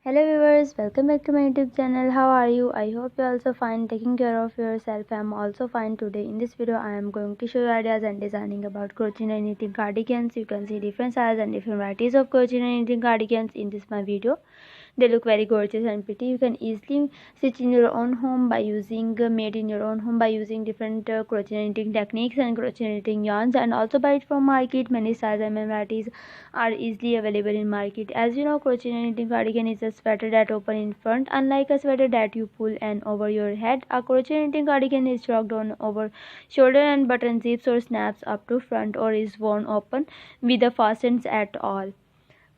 Hello viewers, welcome back to my YouTube channel. How are you? I hope you're also fine, taking care of yourself. I'm also fine. Today in this video I am going to show you ideas and designing about crochet and knitting cardigans. You can see different sizes and different varieties of crochet and knitting cardigans in this my video. They look very gorgeous and pretty. You can easily stitch in your own home by using made in your own home by using different crochet knitting techniques and crochet knitting yarns, and also buy it from market. Many styles and varieties are easily available in market. As you know, crochet knitting cardigan is a sweater that open in front. Unlike a sweater that you pull and over your head, a crochet knitting cardigan is rocked on over shoulder and button zips or snaps up to front, or is worn open with the fastens at all.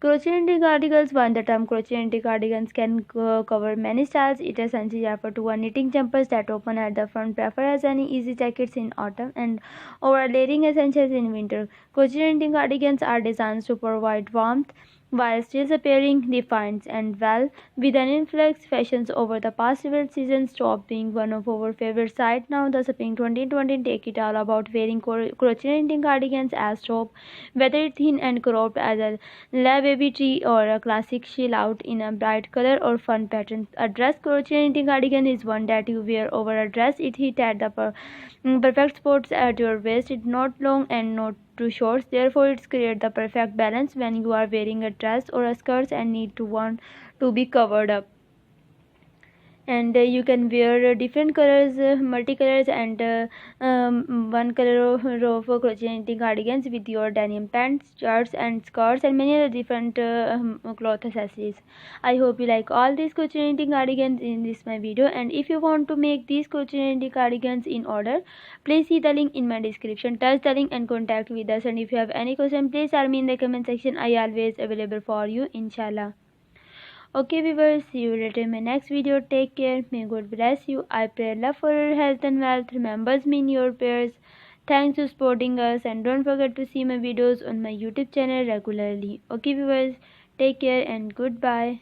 Crochet knitting cardigans. One, the term crochet knitting cardigans can cover many styles. It essentially refers to knitting jumpers that open at the front, prefer as any easy jackets in autumn and over layering essentials in winter. Crochet knitting cardigans are designed to provide warmth while still appearing defined and well, with an influx fashions over the past several seasons, top being one of our favorite sites. Now the spring 2020 take it all about wearing crochet knitting cardigans as top, whether it's thin and cropped as a la baby tree or a classic shill out in a bright color or fun pattern. A dress crochet knitting cardigan is one that you wear over a dress. It hit at the perfect spots at your waist. It's not long and not too short, therefore it's create the perfect balance when you are wearing a dress or a skirt and need to want to be covered up. And you can wear different colors, multicolors, and one color of crochet knitting cardigans with your denim pants, shirts and skirts, and many other different cloth accessories. I hope you like all these crochet knitting cardigans in this my video, and if you want to make these crochet knitting cardigans in order, please see the link in my description. Touch the link and contact with us, and if you have any question, please tell me in the comment section. I always available for you, inshallah. Okay viewers, see you later in my next video. Take care. May God bless you. I pray Allah for your health and wealth. Remembers me in your prayers. Thanks for supporting us, and don't forget to see my videos on my YouTube channel regularly. Okay viewers, take care and goodbye.